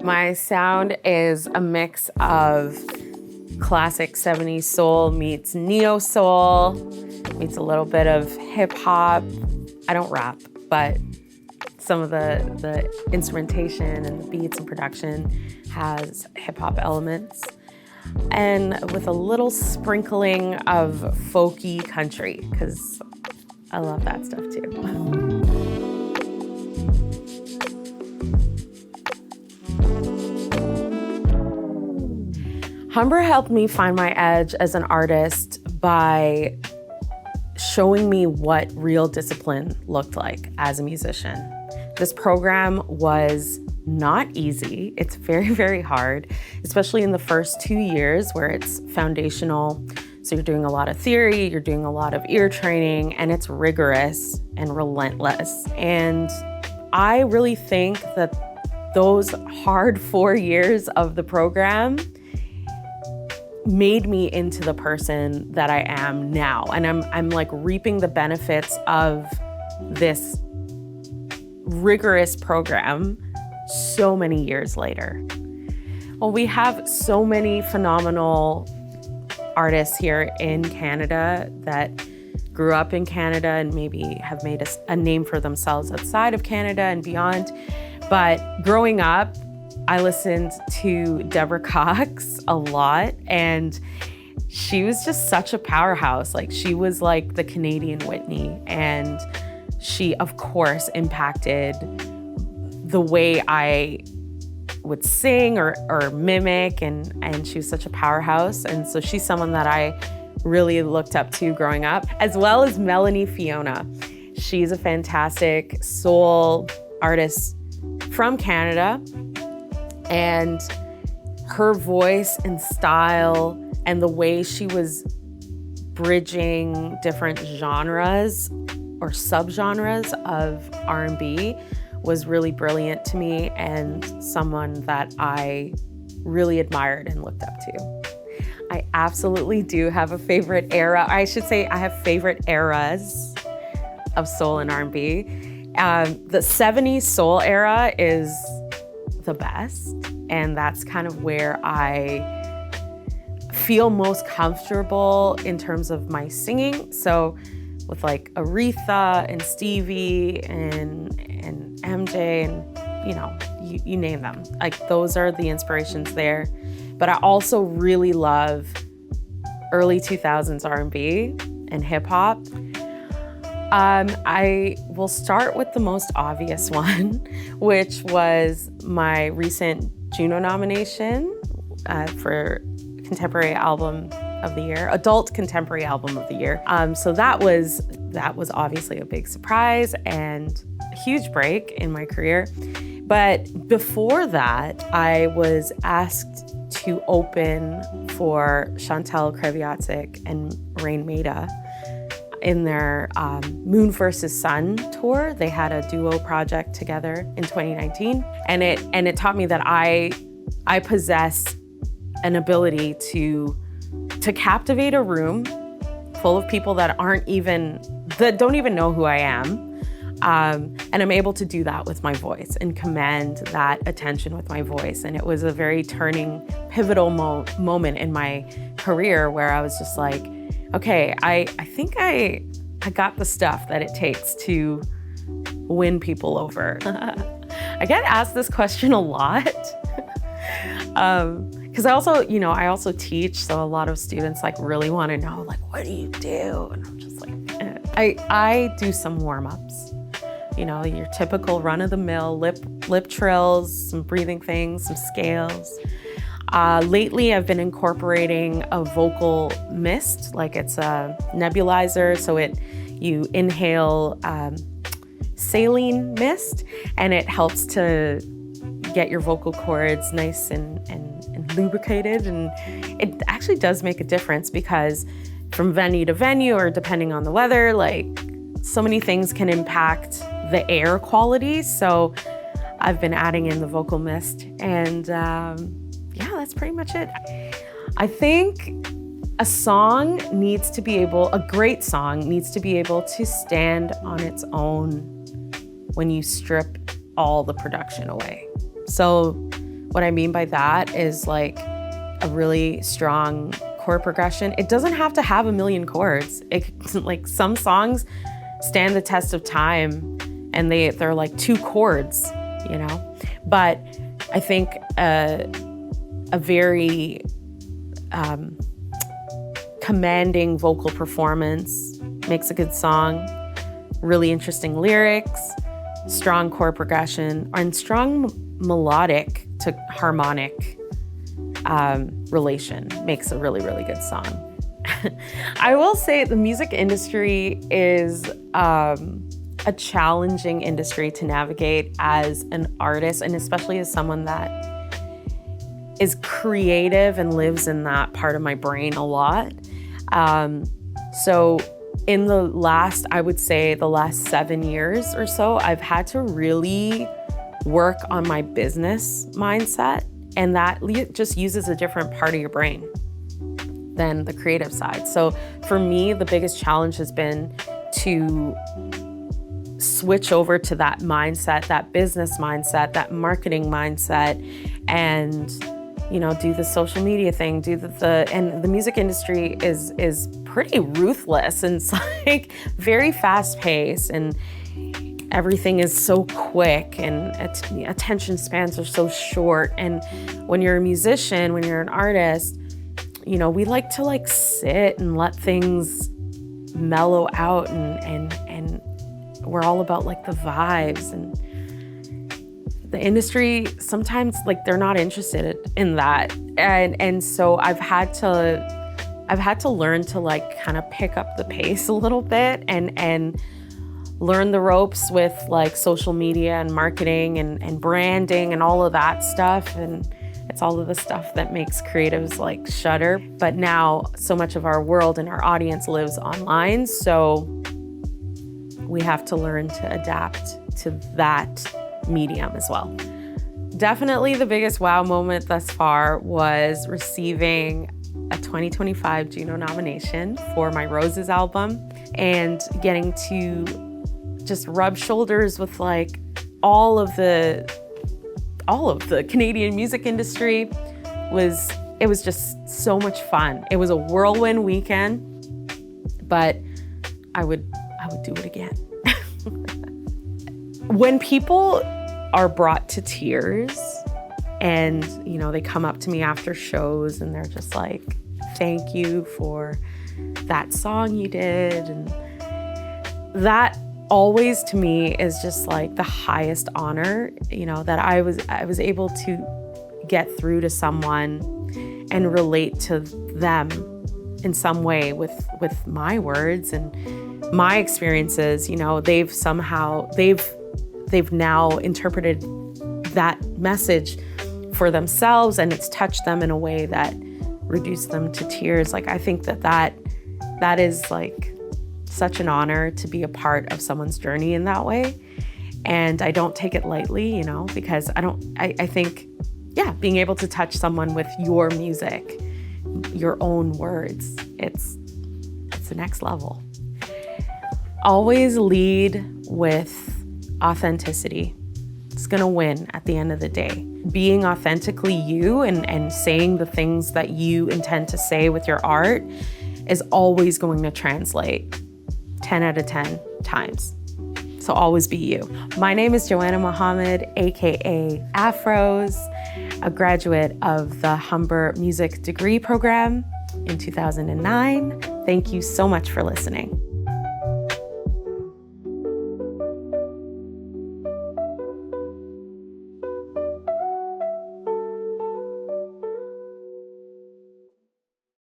My sound is a mix of classic 70s soul meets neo soul, meets a little bit of hip hop. I don't rap, but some of the instrumentation and the beats and production has hip hop elements. And with a little sprinkling of folky country, because I love that stuff too. Humber helped me find my edge as an artist by showing me what real discipline looked like as a musician. This program was not easy. It's very, very hard, especially in the first 2 years where it's foundational. So you're doing a lot of theory, you're doing a lot of ear training, and it's rigorous and relentless. And I really think that those hard 4 years of the program made me into the person that I am now. And I'm like reaping the benefits of this rigorous program so many years later. Well, we have so many phenomenal artists here in Canada that grew up in Canada and maybe have made a name for themselves outside of Canada and beyond. But growing up, I listened to Deborah Cox a lot, and she was just such a powerhouse. Like, she was like the Canadian Whitney, and she, of course, impacted the way I would sing or mimic, and she was such a powerhouse. And so she's someone that I really looked up to growing up, as well as Melanie Fiona. She's a fantastic soul artist from Canada. And her voice and style and the way she was bridging different genres or subgenres of R&B was really brilliant to me, and someone that I really admired and looked up to. I absolutely do have a favorite era. I should say I have favorite eras of soul and R&B. The 70s soul era is the best, and that's kind of where I feel most comfortable in terms of my singing. So with like Aretha and Stevie and MJ and you name them, like those are the inspirations there. But I also really love early 2000s R&B and hip hop. I will start with the most obvious one, which was my recent Juno nomination for Contemporary Album of the Year, Adult Contemporary Album of the Year. So that was obviously a big surprise and a huge break in my career. But before that, I was asked to open for Chantal Kreviatsik and Rain Maida in their Moon vs. Sun tour. They had a duo project together in 2019. And it taught me that I possess an ability to captivate a room full of people that don't even know who I am. And I'm able to do that with my voice and command that attention with my voice. And it was a very pivotal moment in my career where I was just like, okay, I think I got the stuff that it takes to win people over. I get asked this question a lot. Because I also teach, so a lot of students like really want to know, like, what do you do? And I'm just like, I do some warm-ups. Your typical run-of-the-mill lip trills, some breathing things, some scales. Lately, I've been incorporating a vocal mist, like it's a nebulizer. So you inhale saline mist, and it helps to get your vocal cords nice and lubricated. And it actually does make a difference, because from venue to venue, or depending on the weather, like so many things can impact the air quality. So I've been adding in the vocal mist, and that's pretty much it. I think a great song needs to be able to stand on its own when you strip all the production away. So what I mean by that is like a really strong chord progression. It doesn't have to have a million chords. Like some songs stand the test of time and they're like 2 chords, you know? But I think a very commanding vocal performance makes a good song, really interesting lyrics, strong chord progression, and strong melodic to harmonic relation makes a really, really good song. I will say the music industry is a challenging industry to navigate as an artist, and especially as someone that is creative and lives in that part of my brain a lot. So in the last, I would say the last 7 years or so, I've had to really work on my business mindset, and that just uses a different part of your brain than the creative side. So for me, the biggest challenge has been to switch over to that mindset, that business mindset, that marketing mindset, and do the social media thing, and the music industry is pretty ruthless, and it's like very fast paced, and everything is so quick, and attention spans are so short. And when you're a musician, when you're an artist, we like to sit and let things mellow out, and we're all about the vibes. And the industry sometimes they're not interested in that, and so I've had to learn to kind of pick up the pace a little bit and learn the ropes with social media and marketing and branding and all of that stuff. And it's all of the stuff that makes creatives shudder. But now so much of our world and our audience lives online, so we have to learn to adapt to that medium as well. Definitely the biggest wow moment thus far was receiving a 2025 Juno nomination for my Roses album, and getting to just rub shoulders with all of the Canadian music industry. It was just so much fun. It was a whirlwind weekend, but I would do it again. When people are brought to tears and, they come up to me after shows and they're just like, thank you for that song you did. And that always to me is just the highest honor, that I was able to get through to someone and relate to them in some way with my words and my experiences. They've now interpreted that message for themselves, and it's touched them in a way that reduced them to tears. I think that is such an honor to be a part of someone's journey in that way. And I don't take it lightly, because I think, being able to touch someone with your music, your own words, it's the next level. Always lead with authenticity. It's gonna win at the end of the day. Being authentically you and saying the things that you intend to say with your art is always going to translate 10 out of 10 times. So always be you. My name is Joanna Mohammed, AKA Aphrose, a graduate of the Humber music degree program in 2009. Thank you so much for listening.